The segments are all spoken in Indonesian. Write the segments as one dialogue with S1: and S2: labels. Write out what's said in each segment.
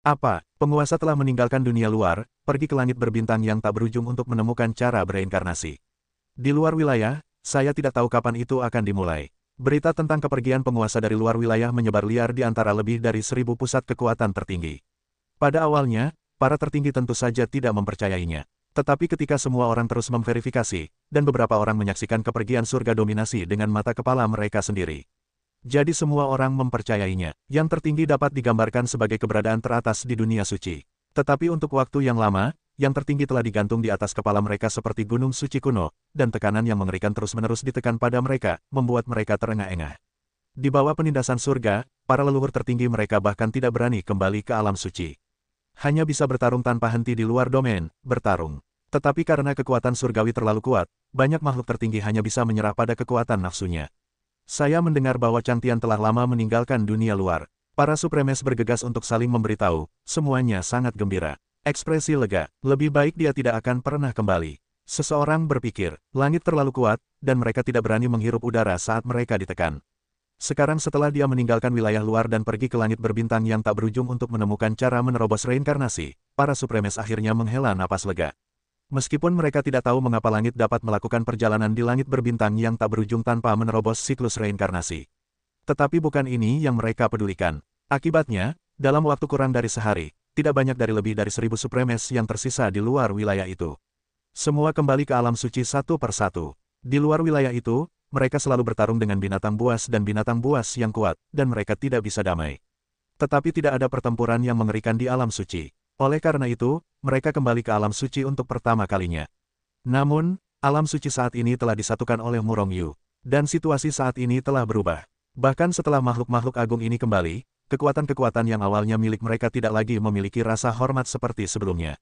S1: Apa, penguasa telah meninggalkan dunia luar, pergi ke langit berbintang yang tak berujung untuk menemukan cara bereinkarnasi. Di luar wilayah, saya tidak tahu kapan itu akan dimulai. Berita tentang kepergian penguasa dari luar wilayah menyebar liar di antara lebih dari 1.000 pusat kekuatan tertinggi. Pada awalnya, para tertinggi tentu saja tidak mempercayainya. Tetapi ketika semua orang terus memverifikasi, dan beberapa orang menyaksikan kepergian surga dominasi dengan mata kepala mereka sendiri. Jadi semua orang mempercayainya. Yang tertinggi dapat digambarkan sebagai keberadaan teratas di dunia suci. Tetapi untuk waktu yang lama, yang tertinggi telah digantung di atas kepala mereka seperti gunung suci kuno, dan tekanan yang mengerikan terus-menerus ditekan pada mereka, membuat mereka terengah-engah. Di bawah penindasan surga, para leluhur tertinggi mereka bahkan tidak berani kembali ke alam suci. Hanya bisa bertarung tanpa henti di luar domain, bertarung. Tetapi karena kekuatan surgawi terlalu kuat, banyak makhluk tertinggi hanya bisa menyerah pada kekuatan nafsunya. Saya mendengar bahwa Changtian telah lama meninggalkan dunia luar. Para supremes bergegas untuk saling memberitahu, semuanya sangat gembira. Ekspresi lega, lebih baik dia tidak akan pernah kembali. Seseorang berpikir, langit terlalu kuat, dan mereka tidak berani menghirup udara saat mereka ditekan. Sekarang setelah dia meninggalkan wilayah luar dan pergi ke langit berbintang yang tak berujung untuk menemukan cara menerobos reinkarnasi, para supremes akhirnya menghela napas lega. Meskipun mereka tidak tahu mengapa langit dapat melakukan perjalanan di langit berbintang yang tak berujung tanpa menerobos siklus reinkarnasi. Tetapi bukan ini yang mereka pedulikan. Akibatnya, dalam waktu kurang dari sehari, tidak banyak dari lebih dari 1.000 supremes yang tersisa di luar wilayah itu. Semua kembali ke alam suci satu persatu. Di luar wilayah itu, mereka selalu bertarung dengan binatang buas dan binatang buas yang kuat, dan mereka tidak bisa damai. Tetapi tidak ada pertempuran yang mengerikan di alam suci. Oleh karena itu, mereka kembali ke alam suci untuk pertama kalinya. Namun, alam suci saat ini telah disatukan oleh Murong Yu. Dan situasi saat ini telah berubah. Bahkan setelah makhluk-makhluk agung ini kembali, kekuatan-kekuatan yang awalnya milik mereka tidak lagi memiliki rasa hormat seperti sebelumnya.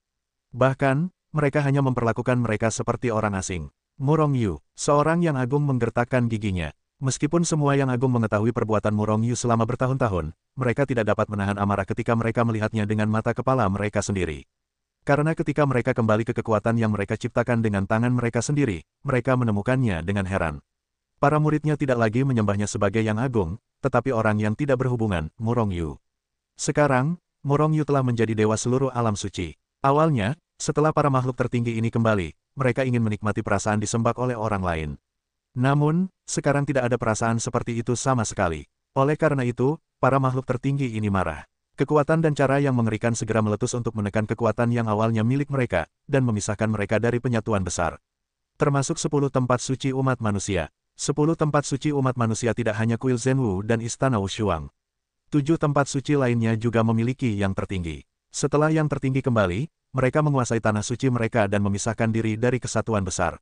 S1: Bahkan, mereka hanya memperlakukan mereka seperti orang asing. Murong Yu, seorang yang agung menggertakkan giginya. Meskipun semua yang agung mengetahui perbuatan Murong Yu selama bertahun-tahun, mereka tidak dapat menahan amarah ketika mereka melihatnya dengan mata kepala mereka sendiri. Karena ketika mereka kembali ke kekuatan yang mereka ciptakan dengan tangan mereka sendiri, mereka menemukannya dengan heran. Para muridnya tidak lagi menyembahnya sebagai yang agung, tetapi orang yang tidak berhubungan, Murong Yu. Sekarang, Murong Yu telah menjadi dewa seluruh alam suci. Awalnya, setelah para makhluk tertinggi ini kembali, mereka ingin menikmati perasaan disembah oleh orang lain. Namun, sekarang tidak ada perasaan seperti itu sama sekali. Oleh karena itu, para makhluk tertinggi ini marah. Kekuatan dan cara yang mengerikan segera meletus untuk menekan kekuatan yang awalnya milik mereka, dan memisahkan mereka dari penyatuan besar. Termasuk 10 tempat suci umat manusia. 10 tempat suci umat manusia tidak hanya kuil Zhenwu dan istana Wushuang. 7 tempat suci lainnya juga memiliki yang tertinggi. Setelah yang tertinggi kembali, mereka menguasai tanah suci mereka dan memisahkan diri dari kesatuan besar.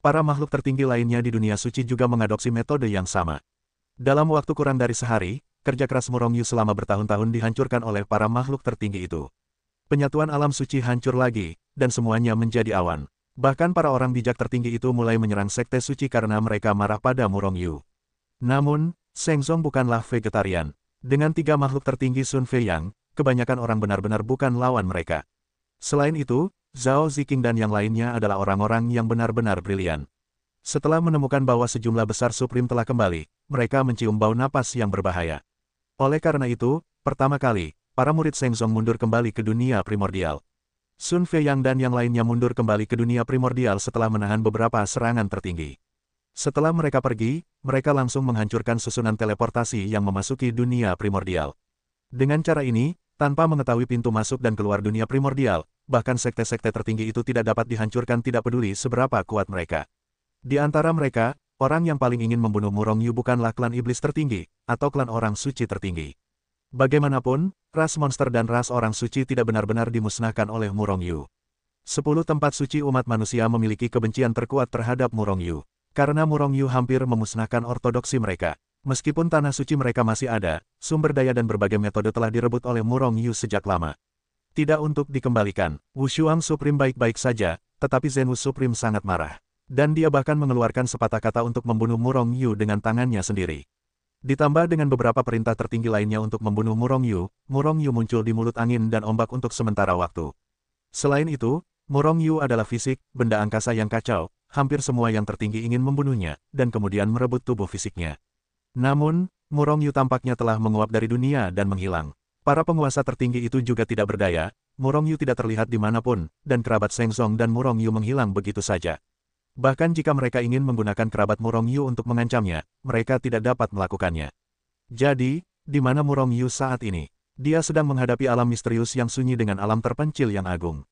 S1: Para makhluk tertinggi lainnya di dunia suci juga mengadopsi metode yang sama. Dalam waktu kurang dari sehari, kerja keras Murong Yu selama bertahun-tahun dihancurkan oleh para makhluk tertinggi itu. Penyatuan alam suci hancur lagi, dan semuanya menjadi awan. Bahkan para orang bijak tertinggi itu mulai menyerang sekte suci karena mereka marah pada Murong Yu. Namun, Sheng Zong bukanlah vegetarian. Dengan 3 makhluk tertinggi Sun Feiyang, kebanyakan orang benar-benar bukan lawan mereka. Selain itu, Zhao Ziqing dan yang lainnya adalah orang-orang yang benar-benar brilian. Setelah menemukan bahwa sejumlah besar Supreme telah kembali, mereka mencium bau napas yang berbahaya. Oleh karena itu, pertama kali, para murid Sheng Zong mundur kembali ke dunia primordial. Sun Feiyang dan yang lainnya mundur kembali ke dunia primordial setelah menahan beberapa serangan tertinggi. Setelah mereka pergi, mereka langsung menghancurkan susunan teleportasi yang memasuki dunia primordial. Dengan cara ini, tanpa mengetahui pintu masuk dan keluar dunia primordial, bahkan sekte-sekte tertinggi itu tidak dapat dihancurkan tidak peduli seberapa kuat mereka. Di antara mereka, orang yang paling ingin membunuh Murong Yu bukanlah klan iblis tertinggi, atau klan orang suci tertinggi. Bagaimanapun, ras monster dan ras orang suci tidak benar-benar dimusnahkan oleh Murong Yu. 10 tempat suci umat manusia memiliki kebencian terkuat terhadap Murong Yu. Karena Murong Yu hampir memusnahkan ortodoksi mereka. Meskipun tanah suci mereka masih ada, sumber daya dan berbagai metode telah direbut oleh Murong Yu sejak lama. Tidak untuk dikembalikan. Wushuang Supreme baik-baik saja, tetapi Zhenwu Supreme sangat marah. Dan dia bahkan mengeluarkan sepatah kata untuk membunuh Murong Yu dengan tangannya sendiri. Ditambah dengan beberapa perintah tertinggi lainnya untuk membunuh Murong Yu muncul di mulut angin dan ombak untuk sementara waktu. Selain itu, Murong Yu adalah fisik, benda angkasa yang kacau, hampir semua yang tertinggi ingin membunuhnya, dan kemudian merebut tubuh fisiknya. Namun, Murong Yu tampaknya telah menguap dari dunia dan menghilang. Para penguasa tertinggi itu juga tidak berdaya, Murong Yu tidak terlihat dimanapun, dan kerabat Seng Song dan Murong Yu menghilang begitu saja. Bahkan jika mereka ingin menggunakan kerabat Murong Yu untuk mengancamnya, mereka tidak dapat melakukannya. Jadi, di mana Murong Yu saat ini? Dia sedang menghadapi alam misterius yang sunyi dengan alam terpencil yang agung.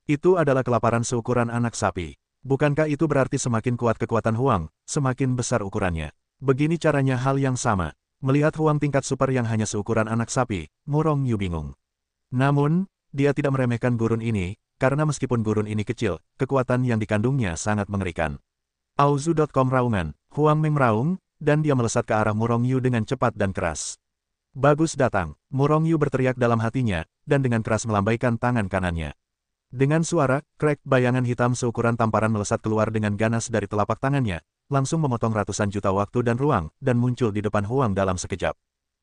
S1: Itu adalah kelaparan seukuran anak sapi. Bukankah itu berarti semakin kuat kekuatan Huang, semakin besar ukurannya? Begini caranya hal yang sama. Melihat Huang tingkat super yang hanya seukuran anak sapi, Murong Yu bingung. Namun, dia tidak meremehkan gurun ini, karena meskipun gurun ini kecil, kekuatan yang dikandungnya sangat mengerikan. Auzu.com raungan, Huang Meng meraung, dan dia melesat ke arah Murong Yu dengan cepat dan keras. Bagus datang, Murong Yu berteriak dalam hatinya, dan dengan keras melambaikan tangan kanannya. Dengan suara, krek, bayangan hitam seukuran tamparan melesat keluar dengan ganas dari telapak tangannya, langsung memotong ratusan juta waktu dan ruang, dan muncul di depan Huang dalam sekejap.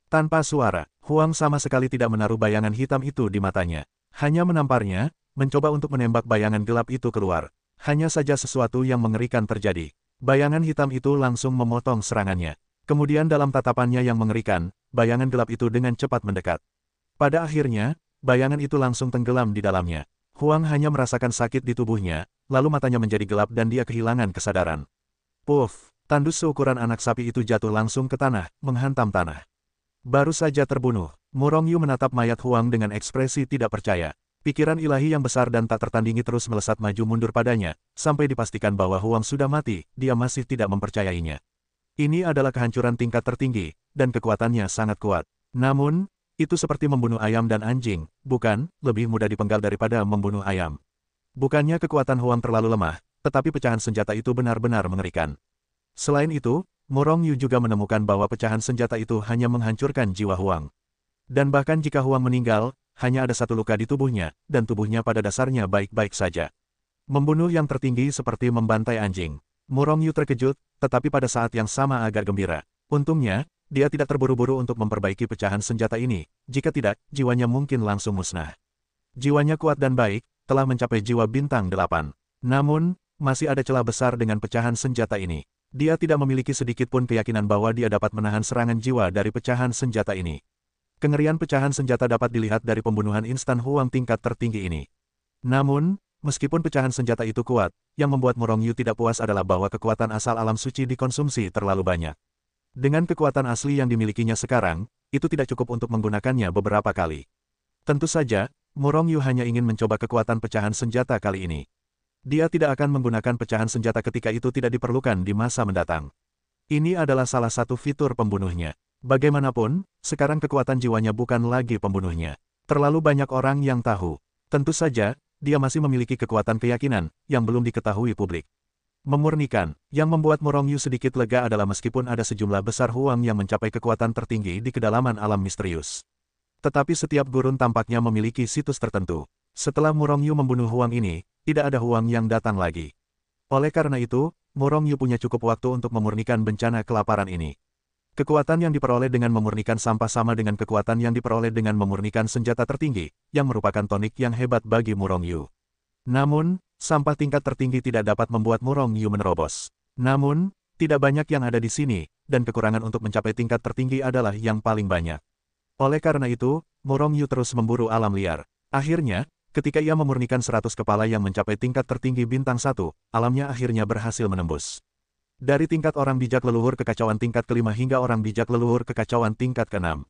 S1: Tanpa suara, Huang sama sekali tidak menaruh bayangan hitam itu di matanya. Hanya menamparnya, mencoba untuk menembak bayangan gelap itu keluar. Hanya saja sesuatu yang mengerikan terjadi. Bayangan hitam itu langsung memotong serangannya. Kemudian dalam tatapannya yang mengerikan, bayangan gelap itu dengan cepat mendekat. Pada akhirnya, bayangan itu langsung tenggelam di dalamnya. Huang hanya merasakan sakit di tubuhnya, lalu matanya menjadi gelap dan dia kehilangan kesadaran. Puff, tandus seukuran anak sapi itu jatuh langsung ke tanah, menghantam tanah. Baru saja terbunuh, Murong Yu menatap mayat Huang dengan ekspresi tidak percaya. Pikiran ilahi yang besar dan tak tertandingi terus melesat maju mundur padanya, sampai dipastikan bahwa Huang sudah mati, dia masih tidak mempercayainya. Ini adalah kehancuran tingkat tertinggi, dan kekuatannya sangat kuat. Namun, itu seperti membunuh ayam dan anjing, bukan, lebih mudah dipenggal daripada membunuh ayam. Bukannya kekuatan Huang terlalu lemah, tetapi pecahan senjata itu benar-benar mengerikan. Selain itu, Murong Yu juga menemukan bahwa pecahan senjata itu hanya menghancurkan jiwa Huang. Dan bahkan jika Huang meninggal, hanya ada satu luka di tubuhnya, dan tubuhnya pada dasarnya baik-baik saja. Membunuh yang tertinggi seperti membantai anjing. Murong Yu terkejut, tetapi pada saat yang sama agak gembira. Untungnya, dia tidak terburu-buru untuk memperbaiki pecahan senjata ini, jika tidak, jiwanya mungkin langsung musnah. Jiwanya kuat dan baik, telah mencapai jiwa bintang 8. Namun, masih ada celah besar dengan pecahan senjata ini. Dia tidak memiliki sedikit pun keyakinan bahwa dia dapat menahan serangan jiwa dari pecahan senjata ini. Kengerian pecahan senjata dapat dilihat dari pembunuhan instan Huang tingkat tertinggi ini. Namun, meskipun pecahan senjata itu kuat, yang membuat Murong Yu tidak puas adalah bahwa kekuatan asal alam suci dikonsumsi terlalu banyak. Dengan kekuatan asli yang dimilikinya sekarang, itu tidak cukup untuk menggunakannya beberapa kali. Tentu saja, Murong Yu hanya ingin mencoba kekuatan pecahan senjata kali ini. Dia tidak akan menggunakan pecahan senjata ketika itu tidak diperlukan di masa mendatang. Ini adalah salah satu fitur pembunuhnya. Bagaimanapun, sekarang kekuatan jiwanya bukan lagi pembunuhnya. Terlalu banyak orang yang tahu. Tentu saja, dia masih memiliki kekuatan keyakinan, yang belum diketahui publik. Memurnikan, yang membuat Murong Yu sedikit lega adalah meskipun ada sejumlah besar Huang yang mencapai kekuatan tertinggi di kedalaman alam misterius. Tetapi setiap gurun tampaknya memiliki situs tertentu. Setelah Murong Yu membunuh Huang ini, tidak ada Huang yang datang lagi. Oleh karena itu, Murong Yu punya cukup waktu untuk memurnikan bencana kelaparan ini. Kekuatan yang diperoleh dengan memurnikan sampah sama dengan kekuatan yang diperoleh dengan memurnikan senjata tertinggi, yang merupakan tonik yang hebat bagi Murong Yu. Namun, sampah tingkat tertinggi tidak dapat membuat Murong Yu menerobos. Namun, tidak banyak yang ada di sini, dan kekurangan untuk mencapai tingkat tertinggi adalah yang paling banyak. Oleh karena itu, Murong Yu terus memburu alam liar. Akhirnya, ketika ia memurnikan 100 kepala yang mencapai tingkat tertinggi bintang 1, alamnya akhirnya berhasil menembus. Dari tingkat orang bijak leluhur kekacauan tingkat kelima hingga orang bijak leluhur kekacauan tingkat ke-6.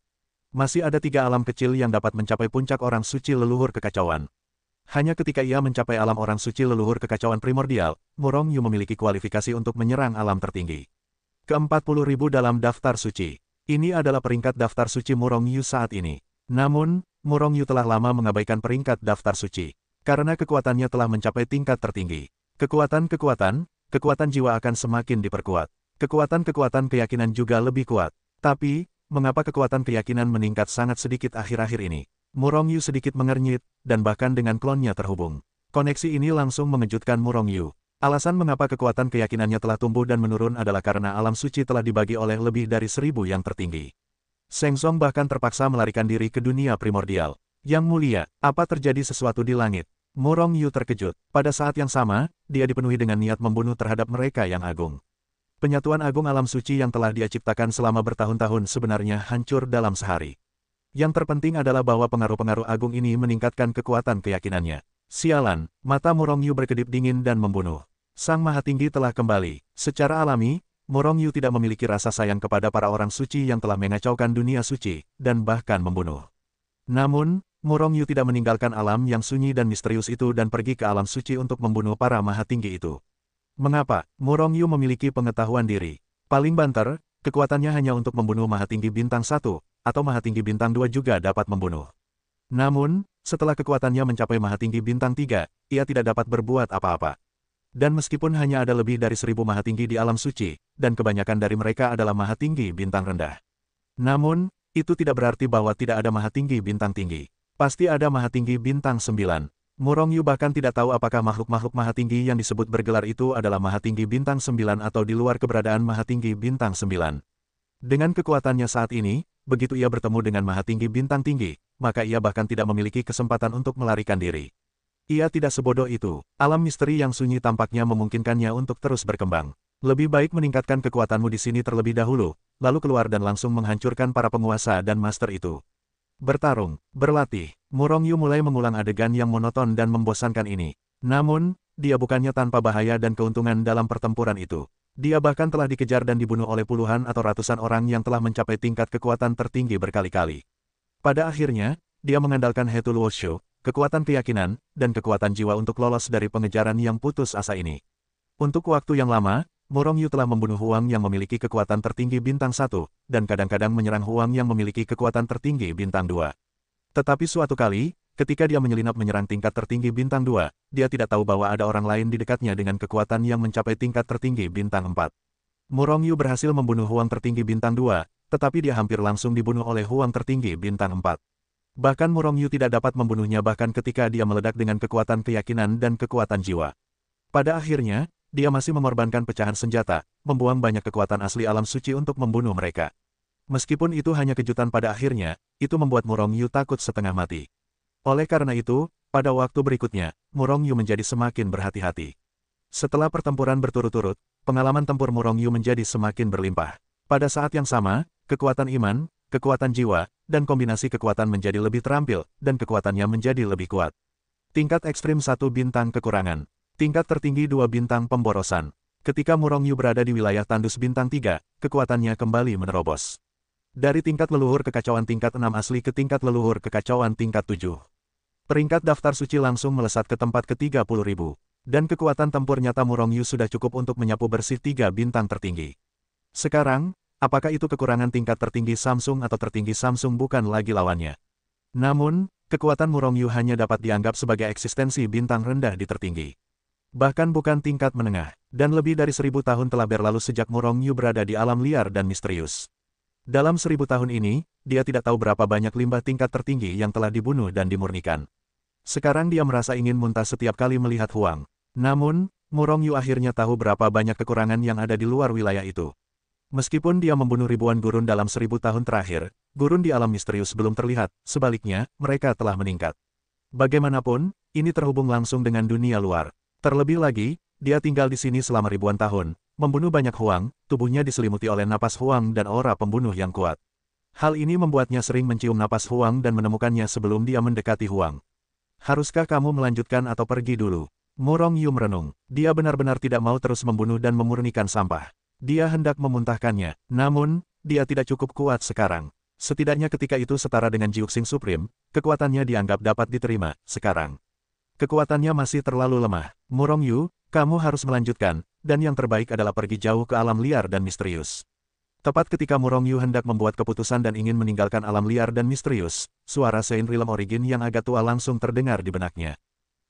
S1: Masih ada 3 alam kecil yang dapat mencapai puncak orang suci leluhur kekacauan. Hanya ketika ia mencapai alam orang suci leluhur kekacauan primordial, Murong Yu memiliki kualifikasi untuk menyerang alam tertinggi. Ke-40.000 dalam daftar suci. Ini adalah peringkat daftar suci Murong Yu saat ini. Namun, Murong Yu telah lama mengabaikan peringkat daftar suci. Karena kekuatannya telah mencapai tingkat tertinggi. Kekuatan jiwa akan semakin diperkuat. Kekuatan keyakinan juga lebih kuat. Tapi, mengapa kekuatan keyakinan meningkat sangat sedikit akhir-akhir ini? Murong Yu sedikit mengernyit, dan bahkan dengan klonnya terhubung. Koneksi ini langsung mengejutkan Murong Yu. Alasan mengapa kekuatan keyakinannya telah tumbuh dan menurun adalah karena alam suci telah dibagi oleh lebih dari 1000 yang tertinggi. Seng Song bahkan terpaksa melarikan diri ke dunia primordial. Yang mulia, apa terjadi sesuatu di langit? Murong Yu terkejut. Pada saat yang sama, dia dipenuhi dengan niat membunuh terhadap mereka yang agung. Penyatuan agung alam suci yang telah dia ciptakan selama bertahun-tahun sebenarnya hancur dalam sehari. Yang terpenting adalah bahwa pengaruh-pengaruh agung ini meningkatkan kekuatan keyakinannya. Sialan, mata Murongyu berkedip dingin dan membunuh. Sang Maha Tinggi telah kembali. Secara alami, Murongyu tidak memiliki rasa sayang kepada para orang suci yang telah mengacaukan dunia suci, dan bahkan membunuh. Namun, Murongyu tidak meninggalkan alam yang sunyi dan misterius itu dan pergi ke alam suci untuk membunuh para Maha Tinggi itu. Mengapa? Murongyu memiliki pengetahuan diri. Paling banter, kekuatannya hanya untuk membunuh Maha Tinggi Bintang 1, atau Maha Tinggi Bintang 2 juga dapat membunuh. Namun, setelah kekuatannya mencapai Maha Tinggi Bintang 3, ia tidak dapat berbuat apa-apa. Dan meskipun hanya ada lebih dari 1000 Maha Tinggi di alam suci, dan kebanyakan dari mereka adalah Maha Tinggi Bintang rendah. Namun, itu tidak berarti bahwa tidak ada Maha Tinggi Bintang tinggi. Pasti ada Maha Tinggi Bintang 9. Murongyu bahkan tidak tahu apakah makhluk-makhluk Maha Tinggi yang disebut bergelar itu adalah Maha Tinggi Bintang 9 atau di luar keberadaan Maha Tinggi Bintang 9. Dengan kekuatannya saat ini, begitu ia bertemu dengan Maha Tinggi Bintang tinggi, maka ia bahkan tidak memiliki kesempatan untuk melarikan diri. Ia tidak sebodoh itu. Alam misteri yang sunyi tampaknya memungkinkannya untuk terus berkembang. Lebih baik meningkatkan kekuatanmu di sini terlebih dahulu, lalu keluar dan langsung menghancurkan para penguasa dan master itu. Bertarung, berlatih. Murongyu mulai mengulang adegan yang monoton dan membosankan ini. Namun, dia bukannya tanpa bahaya dan keuntungan dalam pertempuran itu. Dia bahkan telah dikejar dan dibunuh oleh puluhan atau ratusan orang yang telah mencapai tingkat kekuatan tertinggi berkali-kali. Pada akhirnya, dia mengandalkan Hetul Woshu, kekuatan keyakinan, dan kekuatan jiwa untuk lolos dari pengejaran yang putus asa ini. Untuk waktu yang lama, Murongyu telah membunuh Huang yang memiliki kekuatan tertinggi Bintang 1, dan kadang-kadang menyerang Huang yang memiliki kekuatan tertinggi Bintang 2. Tetapi suatu kali, ketika dia menyelinap menyerang tingkat tertinggi Bintang 2, dia tidak tahu bahwa ada orang lain di dekatnya dengan kekuatan yang mencapai tingkat tertinggi Bintang 4. Murongyu berhasil membunuh Huang tertinggi Bintang 2, tetapi dia hampir langsung dibunuh oleh Huang tertinggi Bintang 4. Bahkan Murongyu tidak dapat membunuhnya bahkan ketika dia meledak dengan kekuatan keyakinan dan kekuatan jiwa. Pada akhirnya, dia masih mengorbankan pecahan senjata, membuang banyak kekuatan asli alam suci untuk membunuh mereka. Meskipun itu hanya kejutan pada akhirnya, itu membuat Murongyu takut setengah mati. Oleh karena itu, pada waktu berikutnya, Murongyu menjadi semakin berhati-hati. Setelah pertempuran berturut-turut, pengalaman tempur Murongyu menjadi semakin berlimpah. Pada saat yang sama, kekuatan iman, kekuatan jiwa, dan kombinasi kekuatan menjadi lebih terampil, dan kekuatannya menjadi lebih kuat. Tingkat ekstrim 1 bintang kekurangan. Tingkat tertinggi 2 bintang pemborosan. Ketika Murongyu berada di wilayah tandus bintang 3, kekuatannya kembali menerobos. Dari tingkat leluhur kekacauan tingkat 6 asli ke tingkat leluhur kekacauan tingkat 7. Peringkat daftar suci langsung melesat ke tempat ke-30.000. Dan kekuatan tempur nyata Murongyu sudah cukup untuk menyapu bersih 3 bintang tertinggi. Sekarang, apakah itu kekurangan tingkat tertinggi Samsung atau tertinggi Samsung bukan lagi lawannya. Namun, kekuatan Murongyu hanya dapat dianggap sebagai eksistensi bintang rendah di tertinggi. Bahkan bukan tingkat menengah, dan lebih dari 1000 tahun telah berlalu sejak Murongyu berada di alam liar dan misterius. Dalam 1000 tahun ini, dia tidak tahu berapa banyak limbah tingkat tertinggi yang telah dibunuh dan dimurnikan. Sekarang dia merasa ingin muntah setiap kali melihat Huang. Namun, Murongyu akhirnya tahu berapa banyak kekurangan yang ada di luar wilayah itu. Meskipun dia membunuh ribuan gurun dalam 1000 tahun terakhir, gurun di alam misterius belum terlihat, sebaliknya, mereka telah meningkat. Bagaimanapun, ini terhubung langsung dengan dunia luar. Terlebih lagi, dia tinggal di sini selama ribuan tahun, membunuh banyak Huang, tubuhnya diselimuti oleh napas Huang dan aura pembunuh yang kuat. Hal ini membuatnya sering mencium napas Huang dan menemukannya sebelum dia mendekati Huang. Haruskah kamu melanjutkan atau pergi dulu? Murongyu merenung. Dia benar-benar tidak mau terus membunuh dan memurnikan sampah. Dia hendak memuntahkannya, namun, dia tidak cukup kuat sekarang. Setidaknya ketika itu setara dengan Jiuxing Supreme, kekuatannya dianggap dapat diterima, sekarang. Kekuatannya masih terlalu lemah. Murongyu, kamu harus melanjutkan, dan yang terbaik adalah pergi jauh ke alam liar dan misterius. Tepat ketika Murongyu hendak membuat keputusan dan ingin meninggalkan alam liar dan misterius, suara Saint Realm Origin yang agak tua langsung terdengar di benaknya.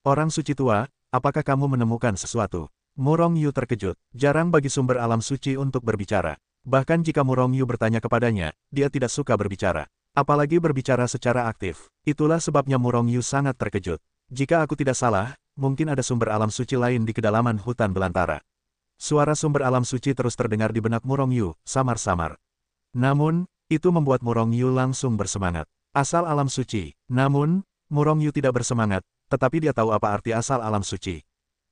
S1: Orang suci tua, apakah kamu menemukan sesuatu? Murongyu terkejut. Jarang bagi sumber alam suci untuk berbicara. Bahkan jika Murongyu bertanya kepadanya, dia tidak suka berbicara. Apalagi berbicara secara aktif. Itulah sebabnya Murongyu sangat terkejut. Jika aku tidak salah, mungkin ada sumber alam suci lain di kedalaman hutan belantara. Suara sumber alam suci terus terdengar di benak Murongyu, samar-samar. Namun, itu membuat Murongyu langsung bersemangat. Asal alam suci. Namun, Murongyu tidak bersemangat, tetapi dia tahu apa arti asal alam suci.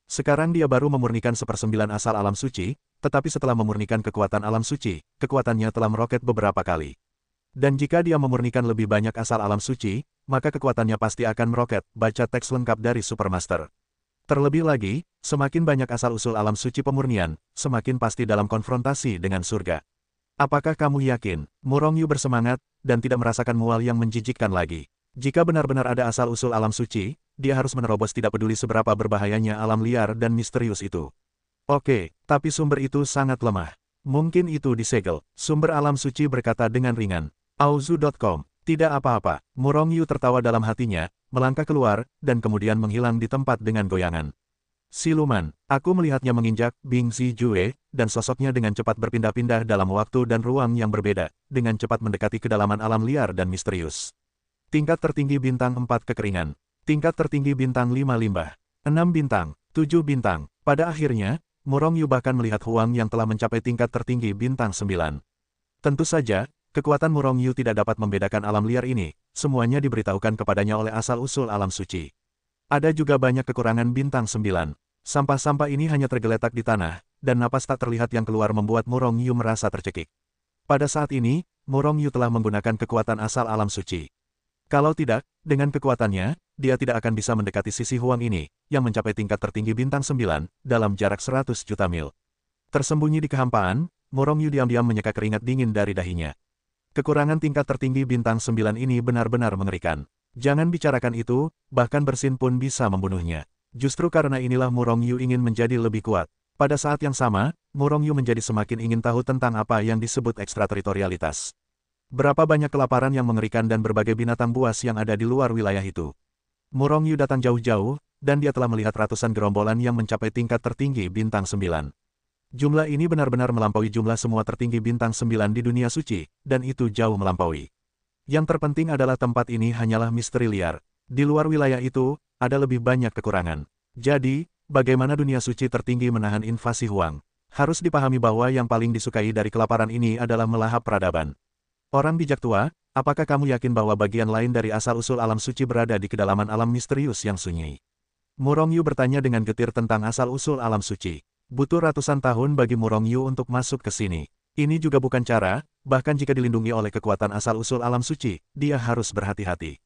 S1: Sekarang dia baru memurnikan 1/9 asal alam suci, tetapi setelah memurnikan kekuatan alam suci, kekuatannya telah meroket beberapa kali. Dan jika dia memurnikan lebih banyak asal alam suci, maka kekuatannya pasti akan meroket, baca teks lengkap dari Supermaster. Terlebih lagi, semakin banyak asal-usul alam suci pemurnian, semakin pasti dalam konfrontasi dengan surga. Apakah kamu yakin? Murongyu bersemangat, dan tidak merasakan mual yang menjijikkan lagi. Jika benar-benar ada asal-usul alam suci, dia harus menerobos tidak peduli seberapa berbahayanya alam liar dan misterius itu. Oke, tapi sumber itu sangat lemah. Mungkin itu disegel, sumber alam suci berkata dengan ringan. Auzu.com, tidak apa-apa. Murongyu tertawa dalam hatinya, melangkah keluar, dan kemudian menghilang di tempat dengan goyangan. Siluman, aku melihatnya menginjak Bing Zijue, dan sosoknya dengan cepat berpindah-pindah dalam waktu dan ruang yang berbeda, dengan cepat mendekati kedalaman alam liar dan misterius. Tingkat tertinggi bintang 4 kekeringan. Tingkat tertinggi bintang 5 limbah. 6 bintang, 7 bintang. Pada akhirnya, Murongyu bahkan melihat Huang yang telah mencapai tingkat tertinggi bintang 9. Tentu saja, kekuatan Murongyu tidak dapat membedakan alam liar ini, semuanya diberitahukan kepadanya oleh asal-usul alam suci. Ada juga banyak kekurangan bintang 9. Sampah-sampah ini hanya tergeletak di tanah, dan napas tak terlihat yang keluar membuat Murongyu merasa tercekik. Pada saat ini, Murongyu telah menggunakan kekuatan asal alam suci. Kalau tidak, dengan kekuatannya, dia tidak akan bisa mendekati sisi Huang ini, yang mencapai tingkat tertinggi bintang 9, dalam jarak 100 juta mil. Tersembunyi di kehampaan, Murongyu diam-diam menyeka keringat dingin dari dahinya. Kekurangan tingkat tertinggi bintang 9 ini benar-benar mengerikan. Jangan bicarakan itu, bahkan bersin pun bisa membunuhnya. Justru karena inilah Murongyu ingin menjadi lebih kuat. Pada saat yang sama, Murongyu menjadi semakin ingin tahu tentang apa yang disebut ekstrateritorialitas. Berapa banyak kelaparan yang mengerikan dan berbagai binatang buas yang ada di luar wilayah itu. Murongyu datang jauh-jauh, dan dia telah melihat ratusan gerombolan yang mencapai tingkat tertinggi bintang 9. Jumlah ini benar-benar melampaui jumlah semua tertinggi bintang 9 di dunia suci, dan itu jauh melampaui. Yang terpenting adalah tempat ini hanyalah misteri liar. Di luar wilayah itu, ada lebih banyak kekurangan. Jadi, bagaimana dunia suci tertinggi menahan invasi Huang? Harus dipahami bahwa yang paling disukai dari kelaparan ini adalah melahap peradaban. Orang bijak tua, apakah kamu yakin bahwa bagian lain dari asal-usul alam suci berada di kedalaman alam misterius yang sunyi? Murongyu bertanya dengan getir tentang asal-usul alam suci. Butuh ratusan tahun bagi Murongyu untuk masuk ke sini. Ini juga bukan cara, bahkan jika dilindungi oleh kekuatan asal-usul alam suci, dia harus berhati-hati.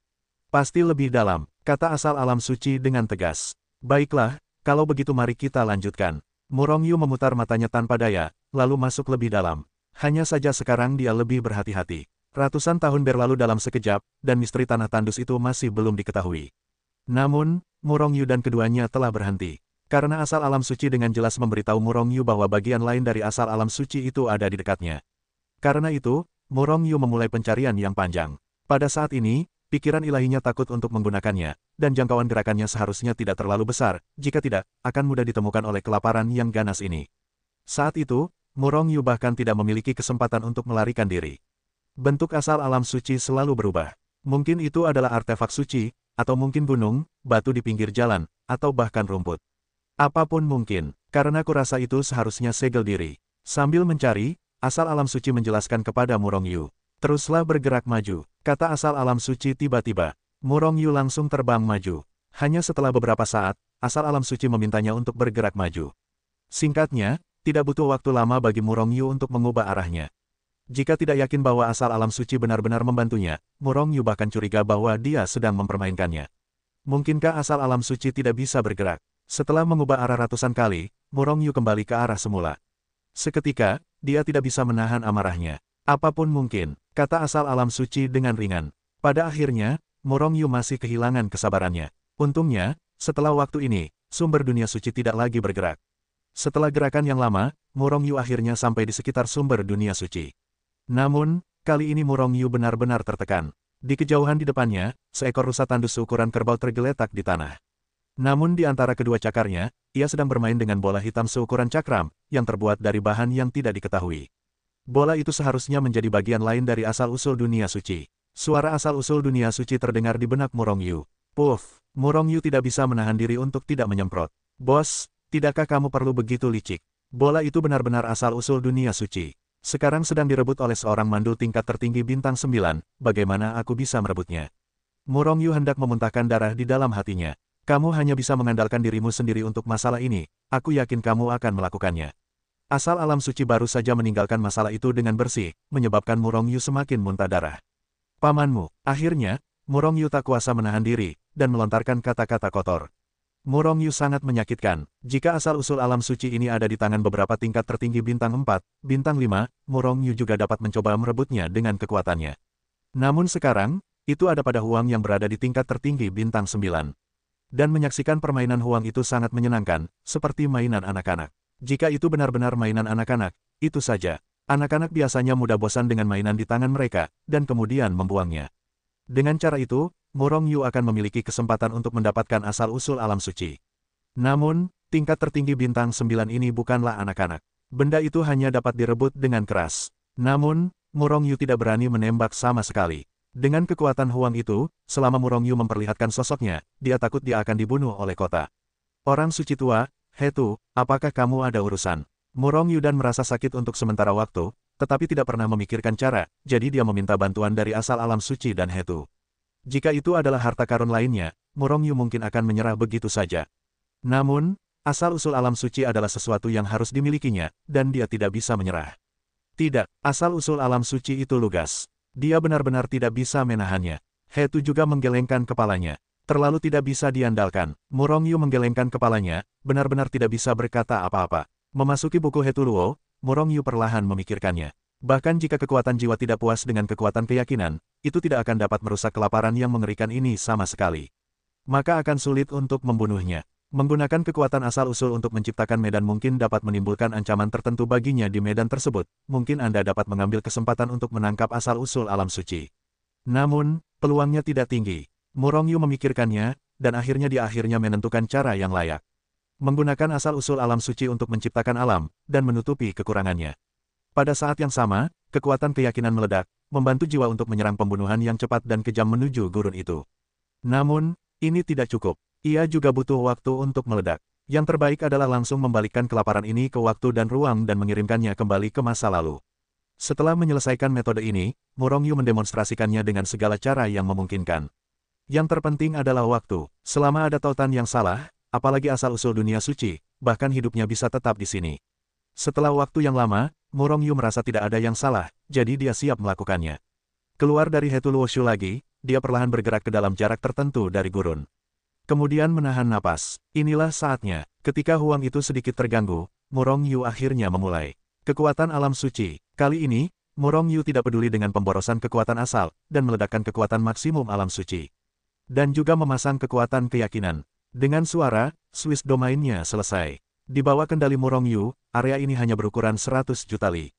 S1: Pasti lebih dalam, kata asal alam suci dengan tegas. Baiklah, kalau begitu mari kita lanjutkan. Murongyu memutar matanya tanpa daya, lalu masuk lebih dalam. Hanya saja sekarang dia lebih berhati-hati. Ratusan tahun berlalu dalam sekejap, dan misteri tanah tandus itu masih belum diketahui. Namun, Murongyu dan keduanya telah berhenti. Karena asal alam suci dengan jelas memberitahu Murongyu bahwa bagian lain dari asal alam suci itu ada di dekatnya. Karena itu, Murongyu memulai pencarian yang panjang. Pada saat ini, pikiran ilahinya takut untuk menggunakannya, dan jangkauan gerakannya seharusnya tidak terlalu besar, jika tidak, akan mudah ditemukan oleh kelaparan yang ganas ini. Saat itu, Murongyu bahkan tidak memiliki kesempatan untuk melarikan diri. Bentuk asal alam suci selalu berubah. Mungkin itu adalah artefak suci, atau mungkin gunung, batu di pinggir jalan, atau bahkan rumput. Apapun mungkin, karena kurasa itu seharusnya segel diri. Sambil mencari, asal alam suci menjelaskan kepada Murongyu. Teruslah bergerak maju, kata asal alam suci tiba-tiba. Murongyu langsung terbang maju. Hanya setelah beberapa saat, asal alam suci memintanya untuk bergerak maju. Singkatnya, tidak butuh waktu lama bagi Murongyu untuk mengubah arahnya. Jika tidak yakin bahwa asal alam suci benar-benar membantunya, Murongyu bahkan curiga bahwa dia sedang mempermainkannya. Mungkinkah asal alam suci tidak bisa bergerak? Setelah mengubah arah ratusan kali, Murongyu kembali ke arah semula. Seketika, dia tidak bisa menahan amarahnya. Apapun mungkin, kata asal alam suci dengan ringan. Pada akhirnya, Murongyu masih kehilangan kesabarannya. Untungnya, setelah waktu ini, sumber dunia suci tidak lagi bergerak. Setelah gerakan yang lama, Murongyu akhirnya sampai di sekitar sumber dunia suci. Namun, kali ini Murongyu benar-benar tertekan. Di kejauhan di depannya, seekor rusa tandus seukuran kerbau tergeletak di tanah. Namun di antara kedua cakarnya, ia sedang bermain dengan bola hitam seukuran cakram, yang terbuat dari bahan yang tidak diketahui. Bola itu seharusnya menjadi bagian lain dari asal-usul dunia suci. Suara asal-usul dunia suci terdengar di benak Murongyu. Puff, Murongyu tidak bisa menahan diri untuk tidak menyemprot. Bos, tidakkah kamu perlu begitu licik? Bola itu benar-benar asal-usul dunia suci. Sekarang sedang direbut oleh seorang mandul tingkat tertinggi bintang 9, bagaimana aku bisa merebutnya? Murongyu hendak memuntahkan darah di dalam hatinya. Kamu hanya bisa mengandalkan dirimu sendiri untuk masalah ini, aku yakin kamu akan melakukannya. Asal alam suci baru saja meninggalkan masalah itu dengan bersih, menyebabkan Murongyu semakin muntah darah. Pamanmu. Akhirnya, Murong Yu tak kuasa menahan diri, dan melontarkan kata-kata kotor. Murong Yu sangat menyakitkan. Jika asal-usul alam suci ini ada di tangan beberapa tingkat tertinggi bintang 4, bintang 5, Murong Yu juga dapat mencoba merebutnya dengan kekuatannya. Namun sekarang, itu ada pada Huang yang berada di tingkat tertinggi bintang 9. Dan menyaksikan permainan Huang itu sangat menyenangkan, seperti mainan anak-anak. Jika itu benar-benar mainan anak-anak, itu saja. Anak-anak biasanya mudah bosan dengan mainan di tangan mereka, dan kemudian membuangnya. Dengan cara itu, Murong Yu akan memiliki kesempatan untuk mendapatkan asal-usul alam suci. Namun, tingkat tertinggi bintang 9 ini bukanlah anak-anak. Benda itu hanya dapat direbut dengan keras. Namun, Murong Yu tidak berani menembak sama sekali. Dengan kekuatan Huang itu, selama Murong Yu memperlihatkan sosoknya, dia takut dia akan dibunuh oleh kota. Orang suci tua, Hetu, apakah kamu ada urusan? Murong Yu dan merasa sakit untuk sementara waktu, tetapi tidak pernah memikirkan cara, jadi dia meminta bantuan dari asal alam suci dan Hetu. Jika itu adalah harta karun lainnya, Murong Yu mungkin akan menyerah begitu saja. Namun, asal-usul alam suci adalah sesuatu yang harus dimilikinya, dan dia tidak bisa menyerah. Tidak, asal-usul alam suci itu lugas. Dia benar-benar tidak bisa menahannya. Hetu juga menggelengkan kepalanya. Terlalu tidak bisa diandalkan. Murong Yu menggelengkan kepalanya, benar-benar tidak bisa berkata apa-apa. Memasuki buku Hetu Luo, Murong Yu perlahan memikirkannya. Bahkan jika kekuatan jiwa tidak puas dengan kekuatan keyakinan, itu tidak akan dapat merusak kelaparan yang mengerikan ini sama sekali. Maka akan sulit untuk membunuhnya. Menggunakan kekuatan asal-usul untuk menciptakan medan mungkin dapat menimbulkan ancaman tertentu baginya di medan tersebut. Mungkin Anda dapat mengambil kesempatan untuk menangkap asal-usul alam suci. Namun, peluangnya tidak tinggi. Murong Yu memikirkannya, dan akhirnya dia menentukan cara yang layak. Menggunakan asal-usul alam suci untuk menciptakan alam, dan menutupi kekurangannya. Pada saat yang sama, kekuatan keyakinan meledak, membantu jiwa untuk menyerang pembunuhan yang cepat dan kejam menuju gurun itu. Namun, ini tidak cukup. Ia juga butuh waktu untuk meledak. Yang terbaik adalah langsung membalikkan kelaparan ini ke waktu dan ruang dan mengirimkannya kembali ke masa lalu. Setelah menyelesaikan metode ini, Murong Yu mendemonstrasikannya dengan segala cara yang memungkinkan. Yang terpenting adalah waktu. Selama ada tautan yang salah, apalagi asal-usul dunia suci, bahkan hidupnya bisa tetap di sini. Setelah waktu yang lama, Murong Yu merasa tidak ada yang salah, jadi dia siap melakukannya. Keluar dari Hetu Luoshu lagi, dia perlahan bergerak ke dalam jarak tertentu dari gurun. Kemudian menahan napas. Inilah saatnya. Ketika Huang itu sedikit terganggu, Murong Yu akhirnya memulai. Kekuatan alam suci. Kali ini, Murong Yu tidak peduli dengan pemborosan kekuatan asal, dan meledakkan kekuatan maksimum alam suci. Dan juga memasang kekuatan keyakinan. Dengan suara, Swiss domainnya selesai. Di bawah kendali Murong Yu, area ini hanya berukuran 100 juta li.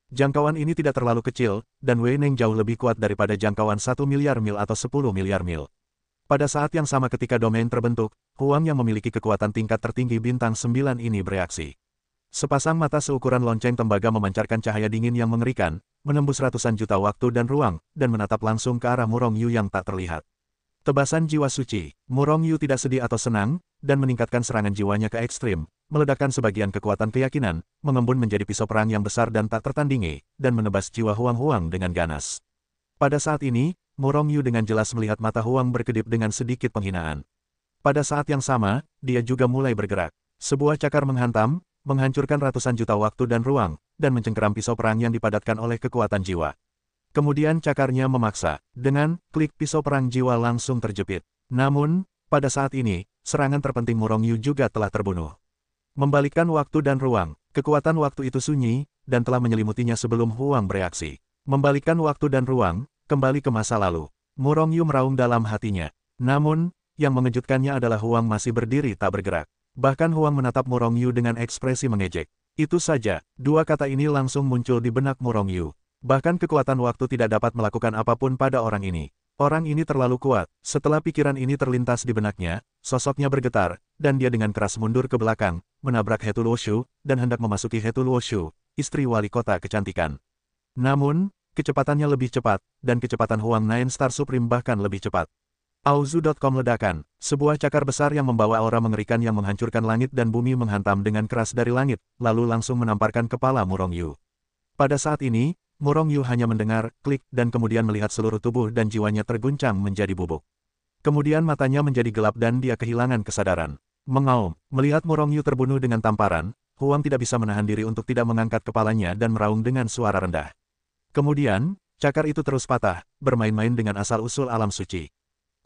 S1: Jangkauan ini tidak terlalu kecil, dan Wei Neng jauh lebih kuat daripada jangkauan 1 miliar mil atau 10 miliar mil. Pada saat yang sama ketika domain terbentuk, Huang yang memiliki kekuatan tingkat tertinggi bintang 9 ini bereaksi. Sepasang mata seukuran lonceng tembaga memancarkan cahaya dingin yang mengerikan, menembus ratusan juta waktu dan ruang, dan menatap langsung ke arah Murong Yu yang tak terlihat. Tebasan jiwa suci. Murong Yu tidak sedih atau senang, dan meningkatkan serangan jiwanya ke ekstrim, meledakkan sebagian kekuatan keyakinan, mengembun menjadi pisau perang yang besar dan tak tertandingi, dan menebas jiwa Huang dengan ganas. Pada saat ini, Murong Yu dengan jelas melihat mata Huang berkedip dengan sedikit penghinaan. Pada saat yang sama, dia juga mulai bergerak. Sebuah cakar menghantam, menghancurkan ratusan juta waktu dan ruang, dan mencengkeram pisau perang yang dipadatkan oleh kekuatan jiwa. Kemudian cakarnya memaksa. Dengan klik pisau perang jiwa langsung terjepit. Namun, pada saat ini, serangan terpenting Murong Yu juga telah terbunuh. Membalikkan waktu dan ruang, kekuatan waktu itu sunyi, dan telah menyelimutinya sebelum Huang bereaksi. Membalikkan waktu dan ruang, kembali ke masa lalu. Murong Yu meraung dalam hatinya. Namun, yang mengejutkannya adalah Huang masih berdiri tak bergerak. Bahkan Huang menatap Murong Yu dengan ekspresi mengejek. Itu saja, dua kata ini langsung muncul di benak Murong Yu. Bahkan kekuatan waktu tidak dapat melakukan apapun pada orang ini. Orang ini terlalu kuat. Setelah pikiran ini terlintas di benaknya, sosoknya bergetar, dan dia dengan keras mundur ke belakang, menabrak Hetu Luoshu, dan hendak memasuki Hetu Luoshu, istri wali kota kecantikan. Namun, kecepatannya lebih cepat, dan kecepatan Huang Nine Star Supreme bahkan lebih cepat. Auzu.com ledakan, sebuah cakar besar yang membawa aura mengerikan yang menghancurkan langit dan bumi menghantam dengan keras dari langit, lalu langsung menamparkan kepala Murong Yu. Pada saat ini, Murong Yu hanya mendengar klik dan kemudian melihat seluruh tubuh dan jiwanya terguncang menjadi bubuk. Kemudian matanya menjadi gelap dan dia kehilangan kesadaran. Mengaum, melihat Murong Yu terbunuh dengan tamparan, Huang tidak bisa menahan diri untuk tidak mengangkat kepalanya dan meraung dengan suara rendah. Kemudian, Cakar itu terus patah, bermain-main dengan asal-usul alam suci.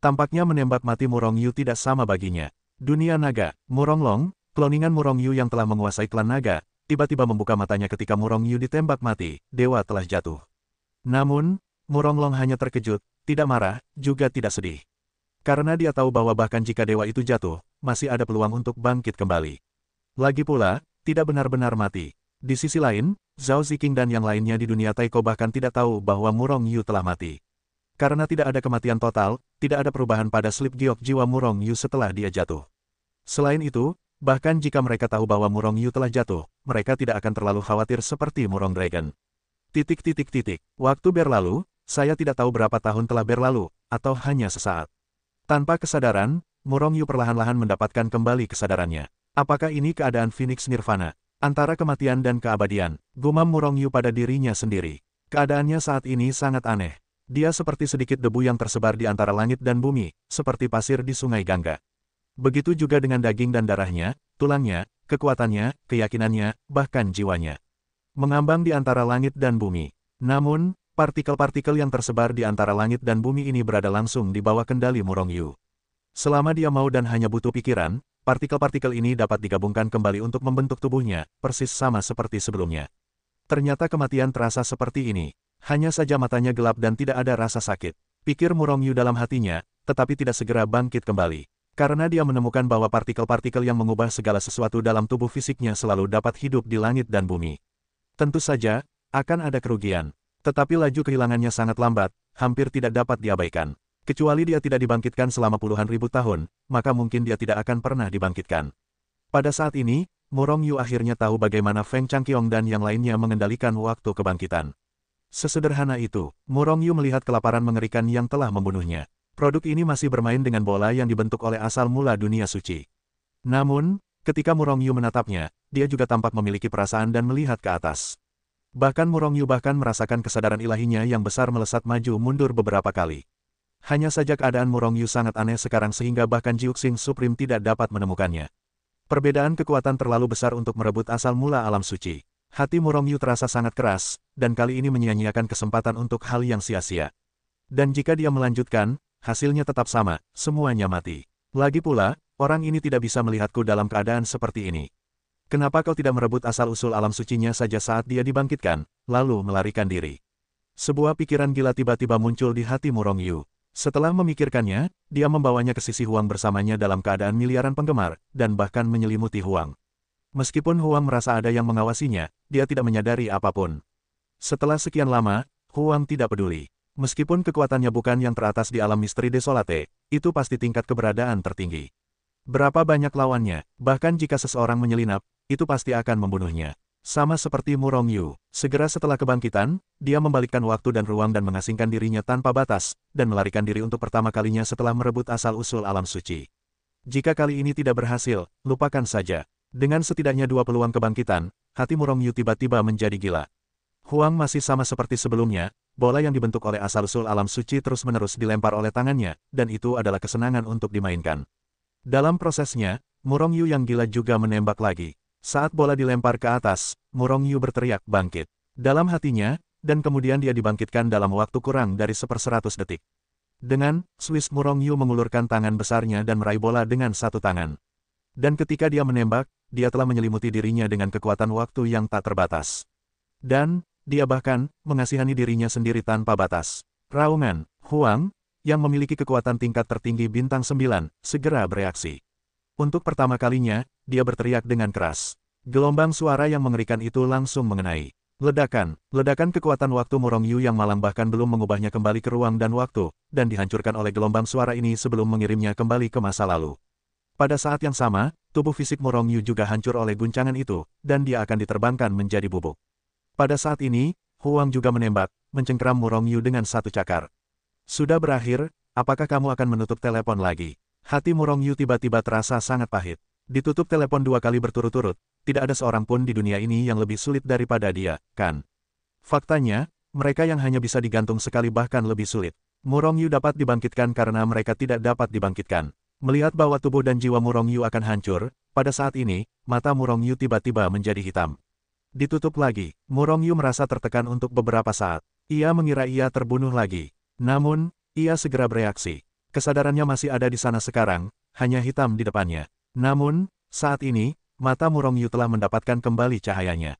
S1: Tampaknya menembak mati Murong Yu tidak sama baginya. Dunia naga, Murong Long, kloningan Murong Yu yang telah menguasai klan naga, tiba-tiba membuka matanya ketika Murong Yu ditembak mati, dewa telah jatuh. Namun, Murong Long hanya terkejut, tidak marah, juga tidak sedih. Karena dia tahu bahwa bahkan jika dewa itu jatuh, masih ada peluang untuk bangkit kembali. Lagi pula, tidak benar-benar mati. Di sisi lain, Zhao Ziqing dan yang lainnya di dunia Taiko bahkan tidak tahu bahwa Murong Yu telah mati. Karena tidak ada kematian total, tidak ada perubahan pada slip giok jiwa Murong Yu setelah dia jatuh. Selain itu, bahkan jika mereka tahu bahwa Murong Yu telah jatuh, mereka tidak akan terlalu khawatir seperti Murong Dragon. Waktu berlalu, saya tidak tahu berapa tahun telah berlalu, atau hanya sesaat. Tanpa kesadaran, Murong Yu perlahan-lahan mendapatkan kembali kesadarannya. Apakah ini keadaan Phoenix Nirvana? Antara kematian dan keabadian, gumam Murong Yu pada dirinya sendiri. Keadaannya saat ini sangat aneh. Dia seperti sedikit debu yang tersebar di antara langit dan bumi, seperti pasir di sungai Gangga. Begitu juga dengan daging dan darahnya, tulangnya, kekuatannya, keyakinannya, bahkan jiwanya. Mengambang di antara langit dan bumi. Namun, partikel-partikel yang tersebar di antara langit dan bumi ini berada langsung di bawah kendali Murong Yu. Selama dia mau dan hanya butuh pikiran, partikel-partikel ini dapat digabungkan kembali untuk membentuk tubuhnya, persis sama seperti sebelumnya. Ternyata kematian terasa seperti ini. Hanya saja matanya gelap dan tidak ada rasa sakit. Pikir Murong Yu dalam hatinya, tetapi tidak segera bangkit kembali. Karena dia menemukan bahwa partikel-partikel yang mengubah segala sesuatu dalam tubuh fisiknya selalu dapat hidup di langit dan bumi. Tentu saja, akan ada kerugian. Tetapi laju kehilangannya sangat lambat, hampir tidak dapat diabaikan. Kecuali dia tidak dibangkitkan selama puluhan ribu tahun, maka mungkin dia tidak akan pernah dibangkitkan. Pada saat ini, Murong Yu akhirnya tahu bagaimana Feng Changqiong dan yang lainnya mengendalikan waktu kebangkitan. Sesederhana itu, Murong Yu melihat kelaparan mengerikan yang telah membunuhnya. Produk ini masih bermain dengan bola yang dibentuk oleh asal mula dunia suci. Namun, ketika Murong Yu menatapnya, dia juga tampak memiliki perasaan dan melihat ke atas. Bahkan Murong Yu bahkan merasakan kesadaran ilahinya yang besar melesat maju mundur beberapa kali. Hanya saja keadaan Murong Yu sangat aneh sekarang sehingga bahkan Jiuxing Supreme tidak dapat menemukannya. Perbedaan kekuatan terlalu besar untuk merebut asal mula alam suci. Hati Murong Yu terasa sangat keras, dan kali ini menyia-nyiakan kesempatan untuk hal yang sia-sia. Dan jika dia melanjutkan, hasilnya tetap sama, semuanya mati. Lagi pula, orang ini tidak bisa melihatku dalam keadaan seperti ini. Kenapa kau tidak merebut asal-usul alam sucinya saja saat dia dibangkitkan, lalu melarikan diri? Sebuah pikiran gila tiba-tiba muncul di hati Murong Yu. Setelah memikirkannya, dia membawanya ke sisi Huang bersamanya dalam keadaan miliaran penggemar, dan bahkan menyelimuti Huang. Meskipun Huang merasa ada yang mengawasinya, dia tidak menyadari apapun. Setelah sekian lama, Huang tidak peduli. Meskipun kekuatannya bukan yang teratas di alam misteri Desolate, itu pasti tingkat keberadaan tertinggi. Berapa banyak lawannya, bahkan jika seseorang menyelinap, itu pasti akan membunuhnya. Sama seperti Murong Yu, segera setelah kebangkitan, dia membalikkan waktu dan ruang dan mengasingkan dirinya tanpa batas, dan melarikan diri untuk pertama kalinya setelah merebut asal-usul alam suci. Jika kali ini tidak berhasil, lupakan saja. Dengan setidaknya 2 peluang kebangkitan, hati Murong Yu tiba-tiba menjadi gila. Huang masih sama seperti sebelumnya, bola yang dibentuk oleh asal-usul alam suci terus-menerus dilempar oleh tangannya, dan itu adalah kesenangan untuk dimainkan. Dalam prosesnya, Murong Yu yang gila juga menembak lagi. Saat bola dilempar ke atas, Murong Yu berteriak bangkit. Dalam hatinya, dan kemudian dia dibangkitkan dalam waktu kurang dari 1/100 detik. Dengan Swiss Murong Yu mengulurkan tangan besarnya dan meraih bola dengan satu tangan. Dan ketika dia menembak, dia telah menyelimuti dirinya dengan kekuatan waktu yang tak terbatas. Dan, dia bahkan, mengasihani dirinya sendiri tanpa batas. Raungan, Huang, yang memiliki kekuatan tingkat tertinggi bintang 9, segera bereaksi. Untuk pertama kalinya, dia berteriak dengan keras. Gelombang suara yang mengerikan itu langsung mengenai. Ledakan kekuatan waktu Murong Yu yang malang bahkan belum mengubahnya kembali ke ruang dan waktu, dan dihancurkan oleh gelombang suara ini sebelum mengirimnya kembali ke masa lalu. Pada saat yang sama, tubuh fisik Murong Yu juga hancur oleh guncangan itu, dan dia akan diterbangkan menjadi bubuk. Pada saat ini, Huang juga menembak, mencengkeram Murong Yu dengan satu cakar. Sudah berakhir, apakah kamu akan menutup telepon lagi? Hati Murong Yu tiba-tiba terasa sangat pahit. Ditutup telepon 2 kali berturut-turut, tidak ada seorang pun di dunia ini yang lebih sulit daripada dia, kan? Faktanya, mereka yang hanya bisa digantung sekali bahkan lebih sulit. Murong Yu dapat dibangkitkan karena mereka tidak dapat dibangkitkan. Melihat bahwa tubuh dan jiwa Murong Yu akan hancur, pada saat ini, mata Murong Yu tiba-tiba menjadi hitam. Ditutup lagi, Murong Yu merasa tertekan untuk beberapa saat. Ia mengira ia terbunuh lagi. Namun, ia segera bereaksi. Kesadarannya masih ada di sana sekarang, hanya hitam di depannya. Namun, saat ini, mata Murongyu telah mendapatkan kembali cahayanya.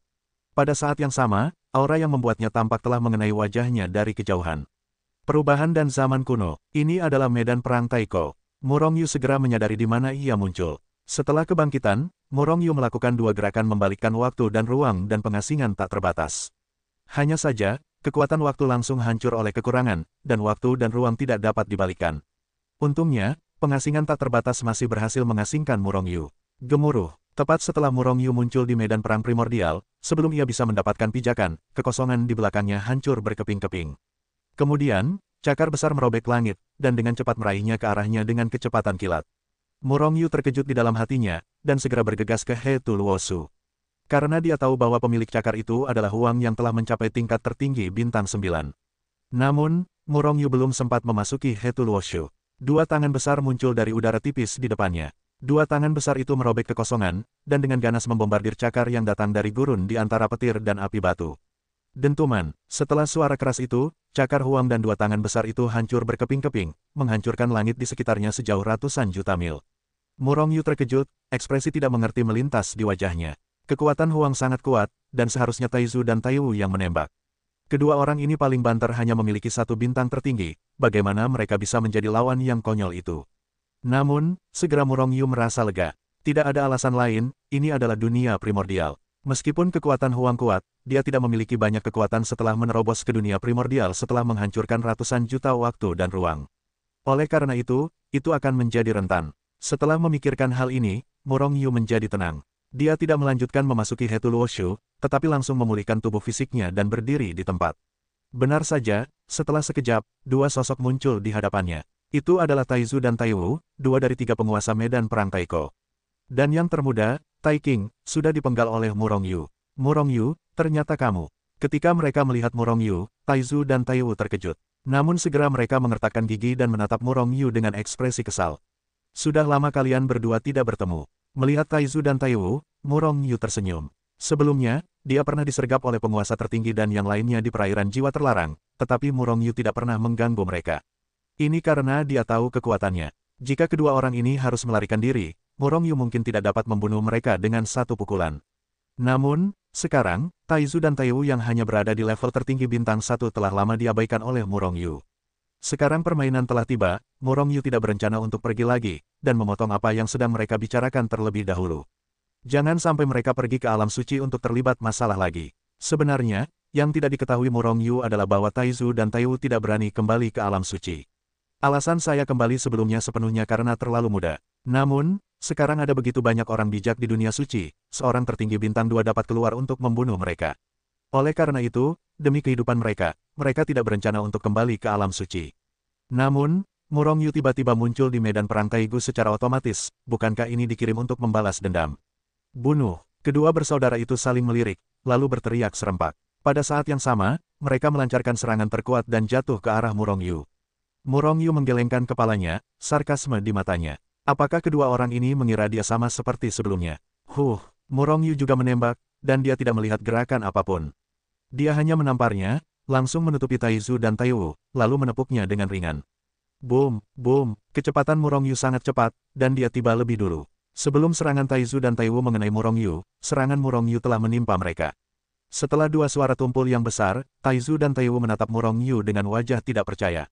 S1: Pada saat yang sama, aura yang membuatnya tampak telah mengenai wajahnya dari kejauhan. Perubahan dan zaman kuno, ini adalah medan perang Taiko. Murongyu segera menyadari di mana ia muncul. Setelah kebangkitan, Murongyu melakukan dua gerakan membalikkan waktu dan ruang dan pengasingan tak terbatas. Hanya saja, kekuatan waktu langsung hancur oleh kekurangan, dan waktu dan ruang tidak dapat dibalikkan. Untungnya, pengasingan tak terbatas masih berhasil mengasingkan Murongyu. Gemuruh, tepat setelah Murongyu muncul di medan perang primordial, sebelum ia bisa mendapatkan pijakan, kekosongan di belakangnya hancur berkeping-keping. Kemudian, cakar besar merobek langit, dan dengan cepat meraihnya ke arahnya dengan kecepatan kilat. Murongyu terkejut di dalam hatinya, dan segera bergegas ke He Tu Luosu. Karena dia tahu bahwa pemilik cakar itu adalah Huang yang telah mencapai tingkat tertinggi bintang 9. Namun, Murongyu belum sempat memasuki He Tu Luosu. Dua tangan besar muncul dari udara tipis di depannya. Dua tangan besar itu merobek kekosongan, dan dengan ganas membombardir cakar yang datang dari gurun di antara petir dan api batu. Dentuman, setelah suara keras itu, cakar Huang dan dua tangan besar itu hancur berkeping-keping, menghancurkan langit di sekitarnya sejauh ratusan juta mil. Murongyu terkejut, ekspresi tidak mengerti melintas di wajahnya. Kekuatan Huang sangat kuat, dan seharusnya Taizu dan Taiwu yang menembak. Kedua orang ini paling banter hanya memiliki satu bintang tertinggi, bagaimana mereka bisa menjadi lawan yang konyol itu. Namun, segera Murongyu merasa lega. Tidak ada alasan lain, ini adalah dunia primordial. Meskipun kekuatan Huang kuat, dia tidak memiliki banyak kekuatan setelah menerobos ke dunia primordial setelah menghancurkan ratusan juta waktu dan ruang. Oleh karena itu akan menjadi rentan. Setelah memikirkan hal ini, Murongyu menjadi tenang. Dia tidak melanjutkan memasuki He Tu Luosu, tetapi langsung memulihkan tubuh fisiknya dan berdiri di tempat. Benar saja, setelah sekejap, dua sosok muncul di hadapannya. Itu adalah Taizu dan Taiwu, dua dari tiga penguasa medan perang Taiko. Dan yang termuda, Tai King, sudah dipenggal oleh Murongyu. Murongyu, ternyata kamu. Ketika mereka melihat Murongyu, Taizu dan Taiwu terkejut. Namun segera mereka mengertakkan gigi dan menatap Murongyu dengan ekspresi kesal. Sudah lama kalian berdua tidak bertemu. Melihat Taizu dan Taiwu, Murongyu tersenyum. Sebelumnya, dia pernah disergap oleh penguasa tertinggi dan yang lainnya di perairan jiwa terlarang, tetapi Murongyu tidak pernah mengganggu mereka. Ini karena dia tahu kekuatannya. Jika kedua orang ini harus melarikan diri, Murongyu mungkin tidak dapat membunuh mereka dengan satu pukulan. Namun, sekarang, Taizu dan Taiwu yang hanya berada di level tertinggi bintang 1 telah lama diabaikan oleh Murongyu. Sekarang permainan telah tiba, Murongyu tidak berencana untuk pergi lagi, dan memotong apa yang sedang mereka bicarakan terlebih dahulu. Jangan sampai mereka pergi ke alam suci untuk terlibat masalah lagi. Sebenarnya, yang tidak diketahui Murongyu adalah bahwa Taizu dan Taiwu tidak berani kembali ke alam suci. Alasan saya kembali sebelumnya sepenuhnya karena terlalu muda. Namun, sekarang ada begitu banyak orang bijak di dunia suci, seorang tertinggi bintang 2 dapat keluar untuk membunuh mereka. Oleh karena itu, demi kehidupan mereka, mereka tidak berencana untuk kembali ke alam suci. Namun, Murongyu tiba-tiba muncul di medan perang Taigu secara otomatis, bukankah ini dikirim untuk membalas dendam? Bunuh! Kedua bersaudara itu saling melirik, lalu berteriak serempak. Pada saat yang sama, mereka melancarkan serangan terkuat dan jatuh ke arah Murongyu. Murongyu menggelengkan kepalanya, sarkasme di matanya. Apakah kedua orang ini mengira dia sama seperti sebelumnya? Murongyu juga menembak, dan dia tidak melihat gerakan apapun. Dia hanya menamparnya, langsung menutupi Taizu dan Taiwu, lalu menepuknya dengan ringan. Boom, boom, kecepatan Murongyu sangat cepat, dan dia tiba lebih dulu. Sebelum serangan Taizu dan Taiwu mengenai Murongyu, serangan Murongyu telah menimpa mereka. Setelah dua suara tumpul yang besar, Taizu dan Taiwu menatap Murongyu dengan wajah tidak percaya.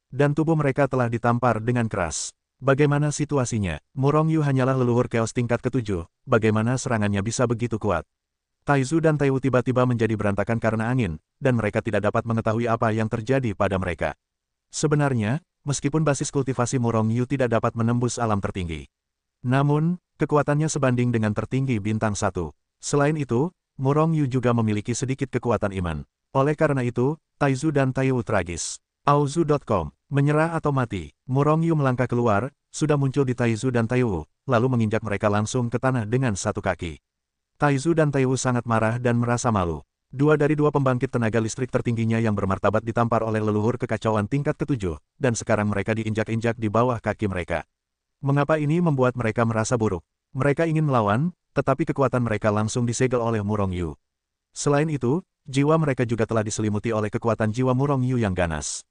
S1: Dan tubuh mereka telah ditampar dengan keras. Bagaimana situasinya? Murongyu hanyalah leluhur Chaos tingkat ke-7, bagaimana serangannya bisa begitu kuat? Taizu dan Taiwu tiba-tiba menjadi berantakan karena angin, dan mereka tidak dapat mengetahui apa yang terjadi pada mereka. Sebenarnya, meskipun basis kultivasi Murongyu tidak dapat menembus alam tertinggi. Namun, kekuatannya sebanding dengan tertinggi bintang 1. Selain itu, Murongyu juga memiliki sedikit kekuatan iman. Oleh karena itu, Taizu dan Taiwu tragis. Auzu.com, menyerah atau mati. Murongyu melangkah keluar, sudah muncul di Taizu dan Taiwu, lalu menginjak mereka langsung ke tanah dengan satu kaki. Taizu dan Taiwu sangat marah dan merasa malu. Dua dari dua pembangkit tenaga listrik tertingginya yang bermartabat ditampar oleh leluhur kekacauan tingkat ke-7, dan sekarang mereka diinjak-injak di bawah kaki mereka. Mengapa ini membuat mereka merasa buruk? Mereka ingin melawan, tetapi kekuatan mereka langsung disegel oleh Murongyu. Selain itu, jiwa mereka juga telah diselimuti oleh kekuatan jiwa Murong Yu yang ganas.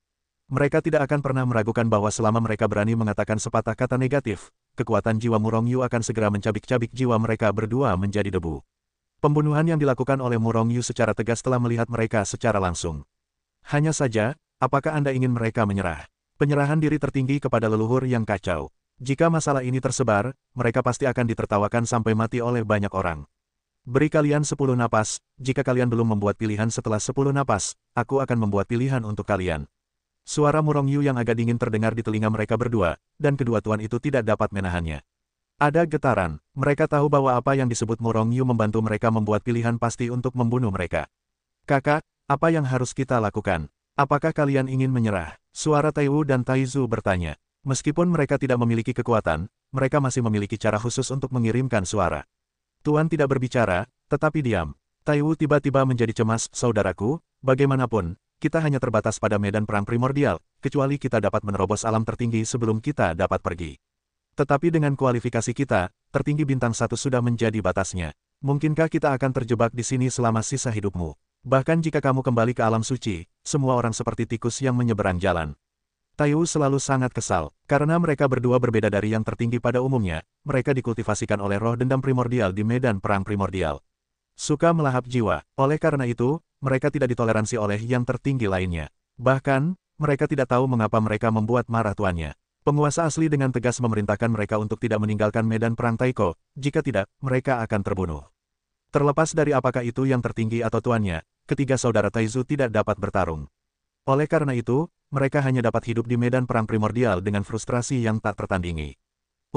S1: Mereka tidak akan pernah meragukan bahwa selama mereka berani mengatakan sepatah kata negatif, kekuatan jiwa Murong Yu akan segera mencabik-cabik jiwa mereka berdua menjadi debu. Pembunuhan yang dilakukan oleh Murong Yu secara tegas telah melihat mereka secara langsung. Hanya saja, apakah Anda ingin mereka menyerah? Penyerahan diri tertinggi kepada leluhur yang kacau. Jika masalah ini tersebar, mereka pasti akan ditertawakan sampai mati oleh banyak orang. Beri kalian 10 napas, jika kalian belum membuat pilihan setelah 10 napas, aku akan membuat pilihan untuk kalian. Suara Murong Yu yang agak dingin terdengar di telinga mereka berdua, dan kedua tuan itu tidak dapat menahannya. Ada getaran, mereka tahu bahwa apa yang disebut Murong Yu membantu mereka membuat pilihan pasti untuk membunuh mereka. Kakak, apa yang harus kita lakukan? Apakah kalian ingin menyerah? Suara Taiwu dan Taizu bertanya. Meskipun mereka tidak memiliki kekuatan, mereka masih memiliki cara khusus untuk mengirimkan suara. Tuan tidak berbicara, tetapi diam. Taiwu tiba-tiba menjadi cemas, saudaraku, bagaimanapun, kita hanya terbatas pada medan perang primordial, kecuali kita dapat menerobos alam tertinggi sebelum kita dapat pergi. Tetapi dengan kualifikasi kita, tertinggi bintang 1 sudah menjadi batasnya. Mungkinkah kita akan terjebak di sini selama sisa hidupmu? Bahkan jika kamu kembali ke alam suci, semua orang seperti tikus yang menyeberang jalan. Taiwu selalu sangat kesal, karena mereka berdua berbeda dari yang tertinggi pada umumnya, mereka dikultivasikan oleh roh dendam primordial di medan perang primordial. Suka melahap jiwa, oleh karena itu, mereka tidak ditoleransi oleh yang tertinggi lainnya. Bahkan, mereka tidak tahu mengapa mereka membuat marah tuannya. Penguasa asli dengan tegas memerintahkan mereka untuk tidak meninggalkan medan perang Taiko, jika tidak, mereka akan terbunuh. Terlepas dari apakah itu yang tertinggi atau tuannya, ketiga saudara Taizu tidak dapat bertarung. Oleh karena itu, mereka hanya dapat hidup di medan perang primordial dengan frustrasi yang tak tertandingi.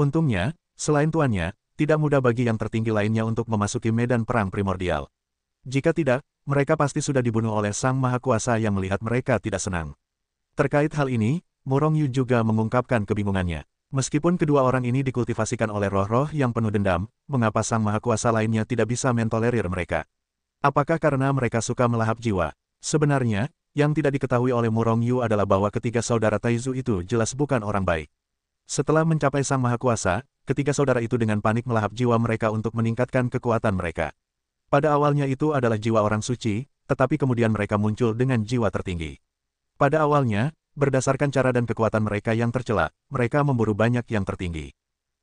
S1: Untungnya, selain tuannya, tidak mudah bagi yang tertinggi lainnya untuk memasuki medan perang primordial. Jika tidak, mereka pasti sudah dibunuh oleh Sang Maha Kuasa yang melihat mereka tidak senang. Terkait hal ini, Murong Yu juga mengungkapkan kebingungannya. Meskipun kedua orang ini dikultivasikan oleh roh-roh yang penuh dendam, mengapa Sang Maha Kuasa lainnya tidak bisa mentolerir mereka? Apakah karena mereka suka melahap jiwa? Sebenarnya, yang tidak diketahui oleh Murong Yu adalah bahwa ketiga saudara Taizu itu jelas bukan orang baik. Setelah mencapai Sang Maha Kuasa, ketiga saudara itu dengan panik melahap jiwa mereka untuk meningkatkan kekuatan mereka. Pada awalnya itu adalah jiwa orang suci, tetapi kemudian mereka muncul dengan jiwa tertinggi. Pada awalnya, berdasarkan cara dan kekuatan mereka yang tercela, mereka memburu banyak yang tertinggi.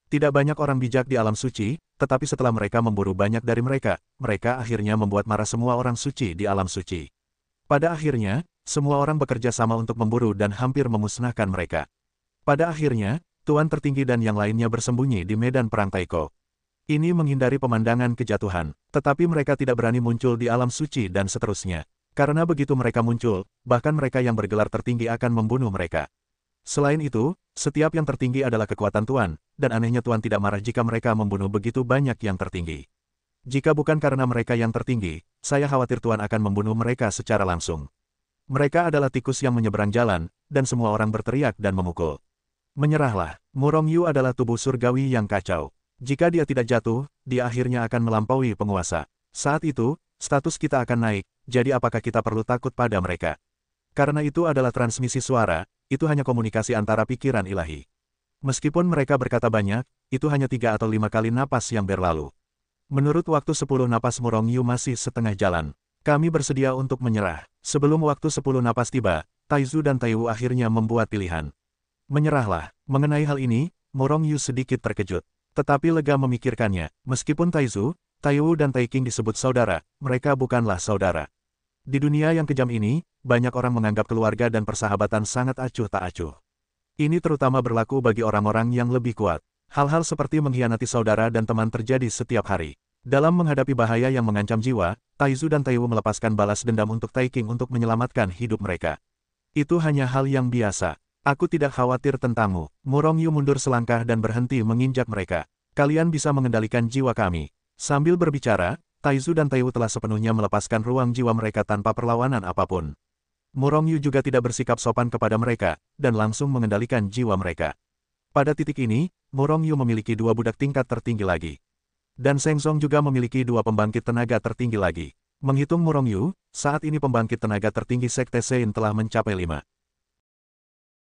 S1: Tidak banyak orang bijak di alam suci, tetapi setelah mereka memburu banyak dari mereka, mereka akhirnya membuat marah semua orang suci di alam suci. Pada akhirnya, semua orang bekerja sama untuk memburu dan hampir memusnahkan mereka. Pada akhirnya, Tuan tertinggi dan yang lainnya bersembunyi di medan perang Taiko. Ini menghindari pemandangan kejatuhan, tetapi mereka tidak berani muncul di alam suci dan seterusnya. Karena begitu mereka muncul, bahkan mereka yang bergelar tertinggi akan membunuh mereka. Selain itu, setiap yang tertinggi adalah kekuatan Tuan, dan anehnya Tuan tidak marah jika mereka membunuh begitu banyak yang tertinggi. Jika bukan karena mereka yang tertinggi, saya khawatir Tuan akan membunuh mereka secara langsung. Mereka adalah tikus yang menyeberang jalan, dan semua orang berteriak dan memukul. Menyerahlah, Murong Yu adalah tubuh surgawi yang kacau. Jika dia tidak jatuh, dia akhirnya akan melampaui penguasa. Saat itu, status kita akan naik, jadi apakah kita perlu takut pada mereka? Karena itu adalah transmisi suara, itu hanya komunikasi antara pikiran ilahi. Meskipun mereka berkata banyak, itu hanya 3 atau 5 kali napas yang berlalu. Menurut waktu 10 napas Murong Yu masih setengah jalan. Kami bersedia untuk menyerah. Sebelum waktu 10 napas tiba, Taizu dan Taiwu akhirnya membuat pilihan. Menyerahlah. Mengenai hal ini, Murong Yu sedikit terkejut. Tetapi lega memikirkannya, meskipun Taizu, Taiwu dan Taiking disebut saudara, mereka bukanlah saudara. Di dunia yang kejam ini, banyak orang menganggap keluarga dan persahabatan sangat acuh tak acuh. Ini terutama berlaku bagi orang-orang yang lebih kuat. Hal-hal seperti mengkhianati saudara dan teman terjadi setiap hari. Dalam menghadapi bahaya yang mengancam jiwa, Taizu dan Taiwu melepaskan balas dendam untuk Taiking untuk menyelamatkan hidup mereka. Itu hanya hal yang biasa. Aku tidak khawatir tentangmu. Murong Yu mundur selangkah dan berhenti menginjak mereka. Kalian bisa mengendalikan jiwa kami. Sambil berbicara, Taizu dan Taiwu telah sepenuhnya melepaskan ruang jiwa mereka tanpa perlawanan apapun. Murong Yu juga tidak bersikap sopan kepada mereka, dan langsung mengendalikan jiwa mereka. Pada titik ini, Murong Yu memiliki 2 budak tingkat tertinggi lagi. Dan Seng Song juga memiliki 2 pembangkit tenaga tertinggi lagi. Menghitung Murong Yu, saat ini pembangkit tenaga tertinggi Sekte Sein telah mencapai 5.